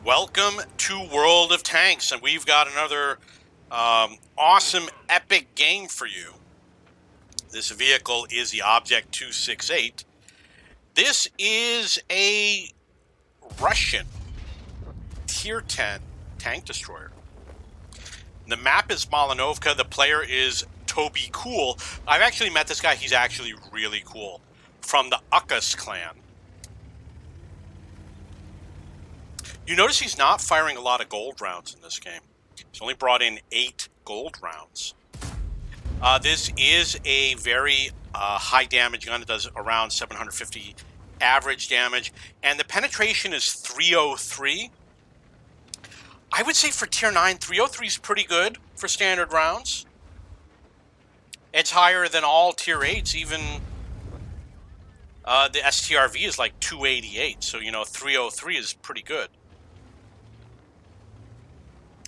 Welcome to World of Tanks, and we've got another awesome, epic game for you. This vehicle is the Object 268. This is a Russian Tier 10 tank destroyer. The map is Malinovka. The player is Toby Cool. I've actually met this guy. He's actually really cool. From the Uckus clan. You notice he's not firing a lot of gold rounds in this game. He's only brought in 8 gold rounds. This is a very high damage gun. It does around 750 average damage. And the penetration is 303. I would say for Tier 9, 303 is pretty good for standard rounds. It's higher than all Tier 8s. Even the STRV is like 288. So, 303 is pretty good.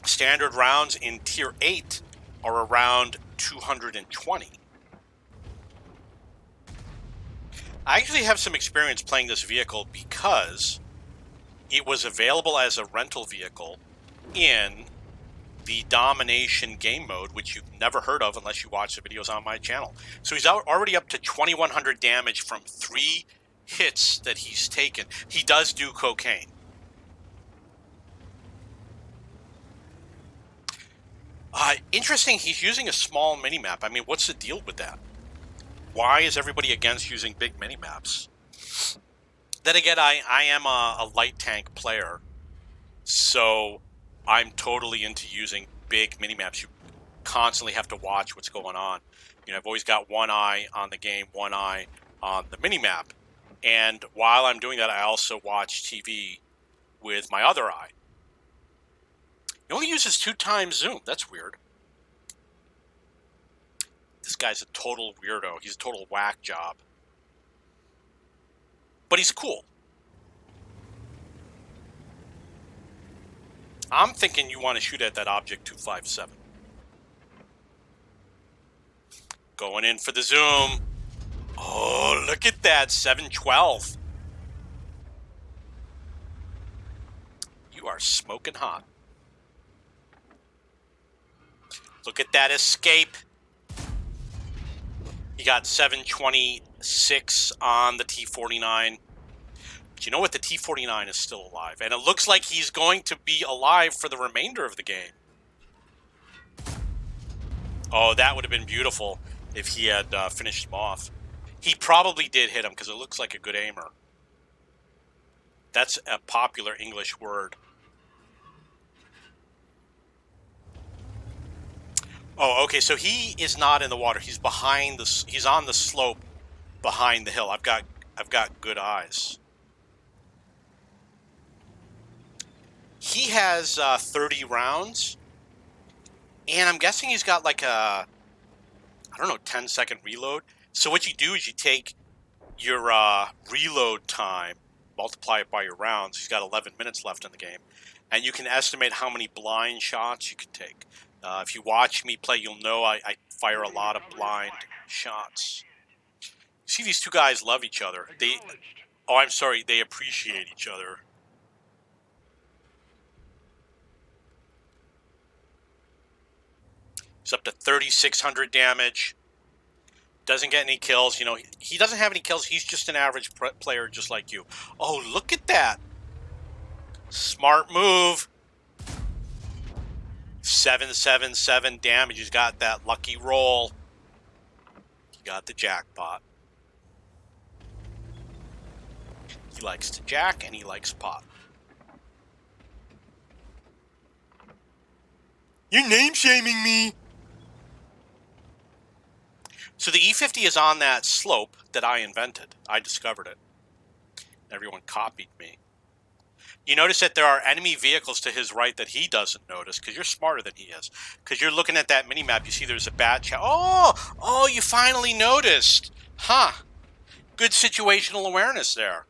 Standard rounds in Tier 8 are around 220. I actually have some experience playing this vehicle because it was available as a rental vehicle in the Domination game mode, which you've never heard of unless you watch the videos on my channel. So he's already up to 2,100 damage from 3 hits that he's taken. He does do cocaine. Interesting, he's using a small mini-map. I mean, what's the deal with that? Why is everybody against using big mini-maps? Then again, I am a light tank player, so I'm totally into using big mini-maps. You constantly have to watch what's going on. I've always got one eye on the game, one eye on the mini-map. And while I'm doing that, I also watch TV with my other eye. He only uses 2 times zoom. That's weird. This guy's a total weirdo. He's a total whack job. But he's cool. I'm thinking you want to shoot at that Object 257. Going in for the zoom. Oh, look at that. 712. You are smoking hot. Look at that escape. He got 726 on the T-49. But you know what? The T-49 is still alive. And it looks like he's going to be alive for the remainder of the game. Oh, that would have been beautiful if he had finished him off. He probably did hit him because it looks like a good aimer. That's a popular English word. Oh, okay, so he is not in the water. He's behind the. He's on the slope behind the hill. I've got good eyes. He has 30 rounds, and I'm guessing he's got like a 10-second reload. So what you do is you take your reload time, multiply it by your rounds. He's got 11 minutes left in the game, and you can estimate how many blind shots you can take. If you watch me play, you'll know I fire a lot of blind shots. You see, these two guys love each other. They appreciate each other. He's up to 3,600 damage. Doesn't get any kills. He doesn't have any kills. He's just an average player just like you. Oh, look at that. Smart move. 777 damage. He's got that lucky roll. He got the jackpot. He likes to jack and he likes pot. You're name-shaming me. So the E50 is on that slope that I invented. I discovered it. Everyone copied me. You notice that there are enemy vehicles to his right that he doesn't notice because you're smarter than he is. Because you're looking at that mini-map, you see there's a bad chat. Oh, you finally noticed. Huh. Good situational awareness there.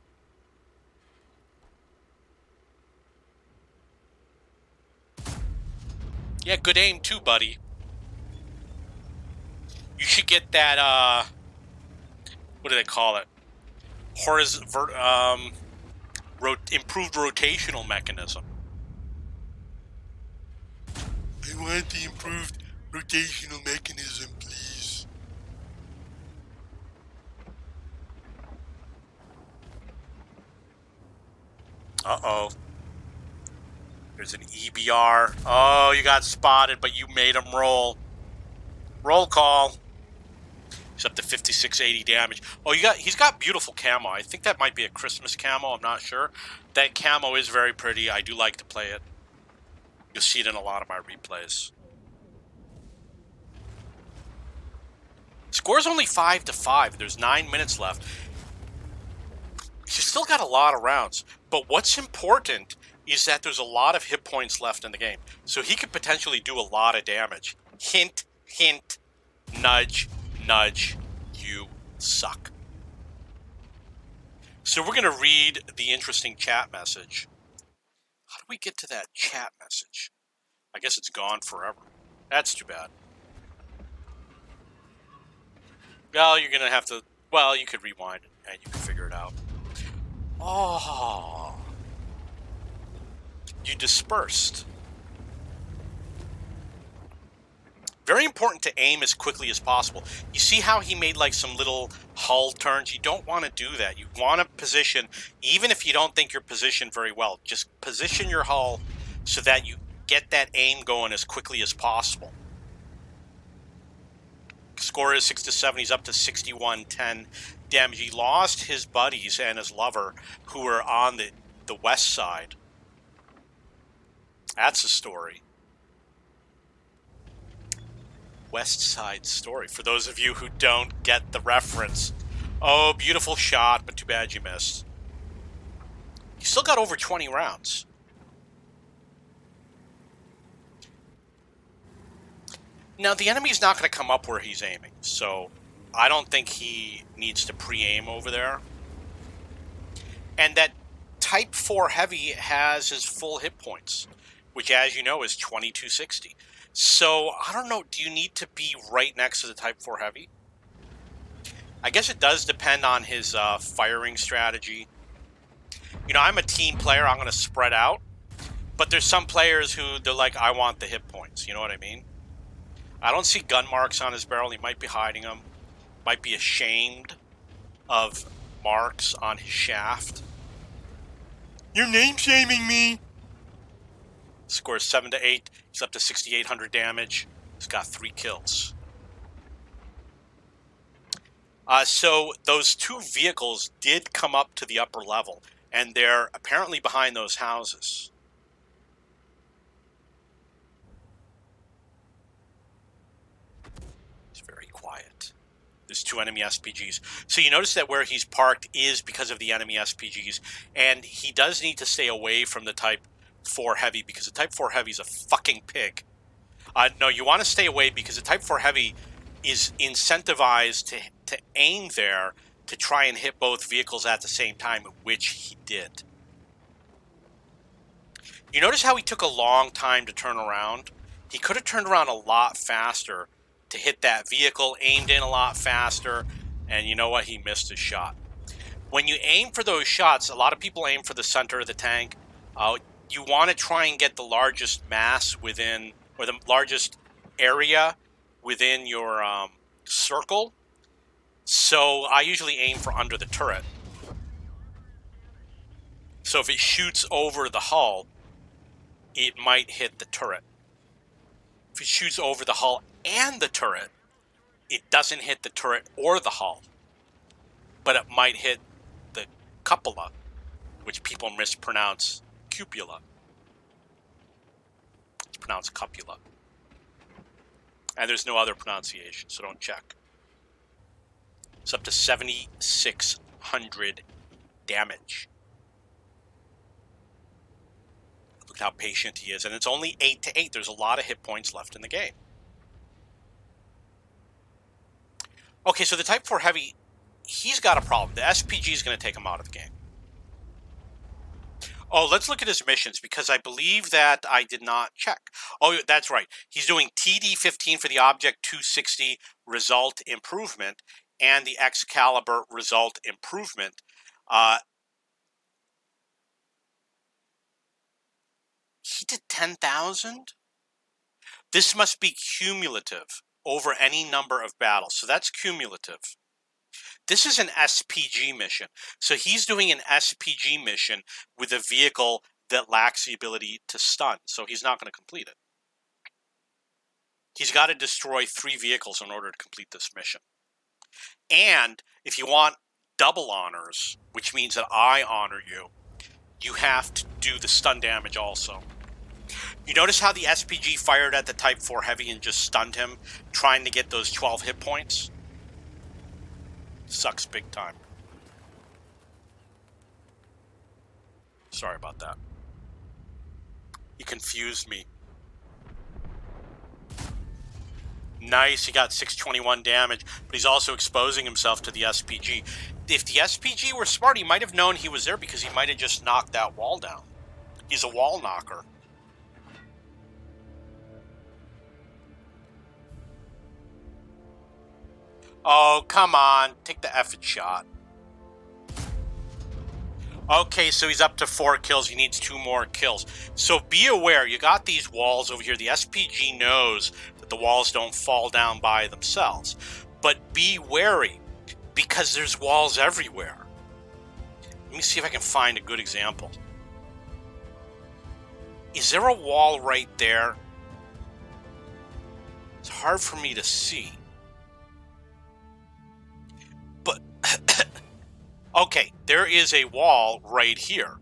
Yeah, good aim too, buddy. You should get that, what do they call it? Improved rotational mechanism. I want the improved rotational mechanism, please. Uh-oh. There's an EBR. Oh, you got spotted, but you made him roll. Roll call. He's up to 5680 damage. Oh, he's got beautiful camo. I think that might be a Christmas camo. I'm not sure. That camo is very pretty. I do like to play it. You'll see it in a lot of my replays. Score's only 5-5. There's 9 minutes left. He's still got a lot of rounds. But what's important is that there's a lot of hit points left in the game. So he could potentially do a lot of damage. Hint, hint, nudge, nudge, you suck. So we're going to read the interesting chat message. How do we get to that chat message? I guess it's gone forever. That's too bad. Well, you're going to have to... Well, you could rewind it and you can figure it out. Oh. You dispersed. Very important to aim as quickly as possible. You see how he made like some little hull turns? You don't want to do that. You want to position, even if you don't think you're positioned very well, just position your hull so that you get that aim going as quickly as possible. Score is 6-7. He's up to 6110 damage. He lost his buddies and his lover who were on the west side. That's a story. West Side Story, for those of you who don't get the reference. Oh, beautiful shot, but too bad you missed. You still got over 20 rounds. Now, the enemy's not going to come up where he's aiming, so I don't think he needs to pre-aim over there. And that Type 4 Heavy has his full hit points, which, as you know, is 2260. So, I don't know, do you need to be right next to the Type 4 Heavy? I guess it does depend on his firing strategy. You know, I'm a team player, I'm going to spread out. But there's some players who, they're like, I want the hit points, you know what I mean? I don't see gun marks on his barrel, he might be hiding them. Might be ashamed of marks on his shaft. You're name-shaming me! Scores 7-8. He's up to 6,800 damage. He's got 3 kills. So those 2 vehicles did come up to the upper level, and they're apparently behind those houses. It's very quiet. There's 2 enemy SPGs. So you notice that where he's parked is because of the enemy SPGs, and he does need to stay away from the Type 4 Heavy, because the Type 4 Heavy is a fucking pig. No, you want to stay away because the Type 4 Heavy is incentivized to aim there to try and hit both vehicles at the same time, which he did. You notice how he took a long time to turn around? He could have turned around a lot faster to hit that vehicle, aimed in a lot faster, and you know what? He missed his shot. When you aim for those shots, a lot of people aim for the center of the tank. You want to try and get the largest mass within, or the largest area within your circle. So I usually aim for under the turret. So if it shoots over the hull, it might hit the turret. If it shoots over the hull and the turret, it doesn't hit the turret or the hull. But it might hit the cupola, which people mispronounce cupula. It's pronounced cupula. And there's no other pronunciation, so don't check. It's up to 7,600 damage. Look how patient he is. And it's only 8-8. There's a lot of hit points left in the game. Okay, so the Type 4 Heavy, he's got a problem. The SPG is going to take him out of the game. Oh, let's look at his missions, because I believe that I did not check. Oh, that's right. He's doing TD-15 for the Object 260 result improvement and the Excalibur result improvement. He did 10,000? This must be cumulative over any number of battles. So that's cumulative. This is an SPG mission. So he's doing an SPG mission with a vehicle that lacks the ability to stun. So he's not going to complete it. He's got to destroy 3 vehicles in order to complete this mission. And if you want double honors, which means that I honor you, you have to do the stun damage also. You notice how the SPG fired at the Type 4 Heavy and just stunned him, trying to get those 12 hit points? Sucks big time. Sorry about that. He confused me. Nice, he got 621 damage, but he's also exposing himself to the SPG. If the SPG were smart, he might have known he was there because he might have just knocked that wall down. He's a wall knocker. Oh, come on. Take the effing shot. Okay, so he's up to 4 kills. He needs 2 more kills. So be aware, you got these walls over here. The SPG knows that the walls don't fall down by themselves. But be wary, because there's walls everywhere. Let me see if I can find a good example. Is there a wall right there? It's hard for me to see. But okay, there is a wall right here.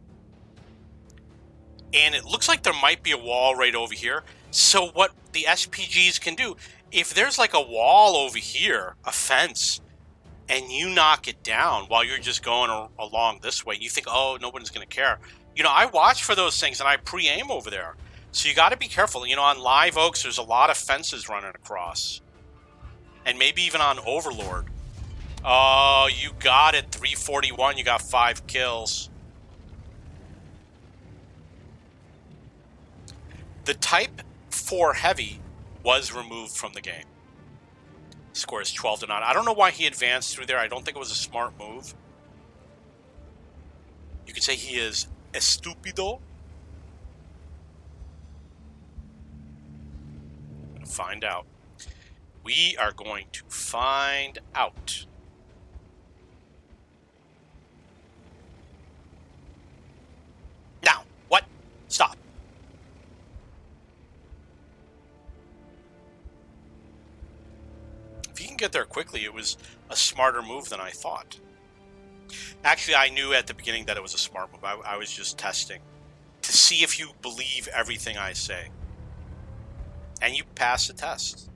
And it looks like there might be a wall right over here. So what the SPGs can do, if there's like a wall over here, a fence, and you knock it down while you're just going along this way, you think, oh, nobody's going to care. You know, I watch for those things and I pre-aim over there. So you got to be careful. You know, on Live Oaks, there's a lot of fences running across. And maybe even on Overlord. Oh, you got it. 341. You got 5 kills. The Type 4 Heavy was removed from the game. Score is 12-9. I don't know why he advanced through there. I don't think it was a smart move. You could say he is estúpido. I'm going to find out. We are going to find out. Now, what? Stop. If you can get there quickly, it was a smarter move than I thought. Actually, I knew at the beginning that it was a smart move. I was just testing to see if you believe everything I say. And you pass the test.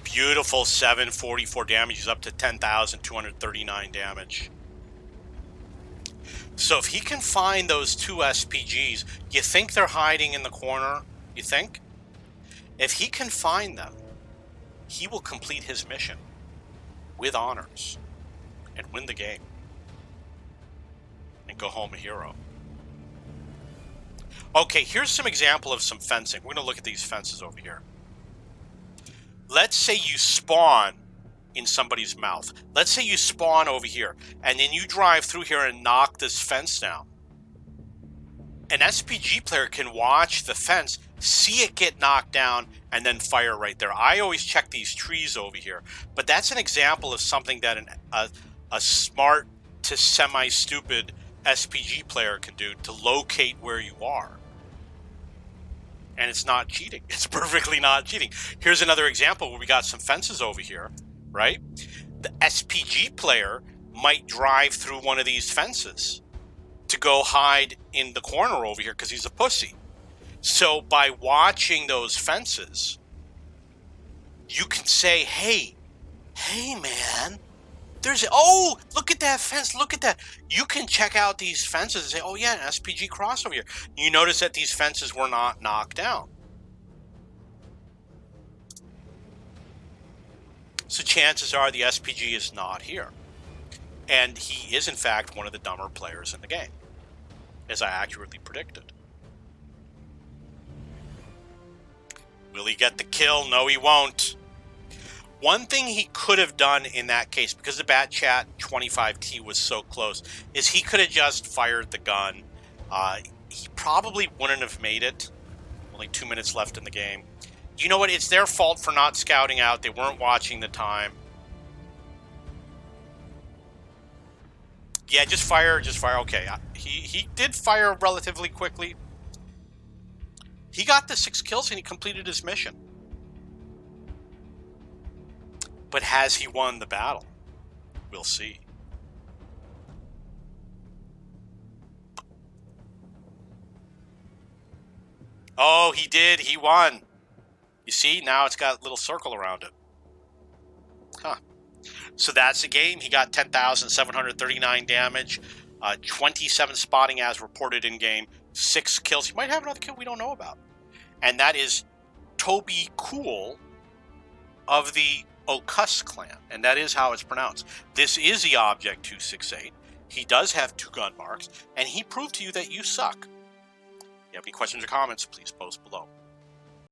Beautiful 744 damage. He's up to 10,239 damage. So if he can find those 2 SPGs, you think they're hiding in the corner? You think? If he can find them, he will complete his mission with honors and win the game and go home a hero. Okay, here's some example of some fencing. We're going to look at these fences over here. Let's say you spawn in somebody's mouth. Let's say you spawn over here, and then you drive through here and knock this fence down. An SPG player can watch the fence, see it get knocked down, and then fire right there. I always check these trees over here, but that's an example of something that a smart to semi-stupid SPG player can do to locate where you are. And it's not cheating. It's perfectly not cheating. Here's another example where we got some fences over here, right? The SPG player might drive through one of these fences to go hide in the corner over here because he's a pussy. So by watching those fences, you can say, hey man, oh, look at that fence, look at that. You can check out these fences and say, oh yeah, an SPG cross over here. You notice that these fences were not knocked down. So chances are the SPG is not here. And he is in fact one of the dumber players in the game, as I accurately predicted. Will he get the kill? No, he won't. One thing he could have done in that case, because the Bat Chat 25T was so close, is he could have just fired the gun. he probably wouldn't have made it. Only 2 minutes left in the game. You know what? It's their fault for not scouting out. They weren't watching the time. Yeah, just fire. Okay, he did fire relatively quickly. He got the 6 kills and he completed his mission. But has he won the battle? We'll see. Oh, he did. He won. You see, now it's got a little circle around it. Huh. So that's the game. He got 10,739 damage, 27 spotting as reported in game, 6 kills. He might have another kill we don't know about. And that is Toby Cool of the Okus clan. And that is how it's pronounced. This is the Object 268. He does have 2 gun marks, and he proved to you that you suck. If you have any questions or comments, please post below.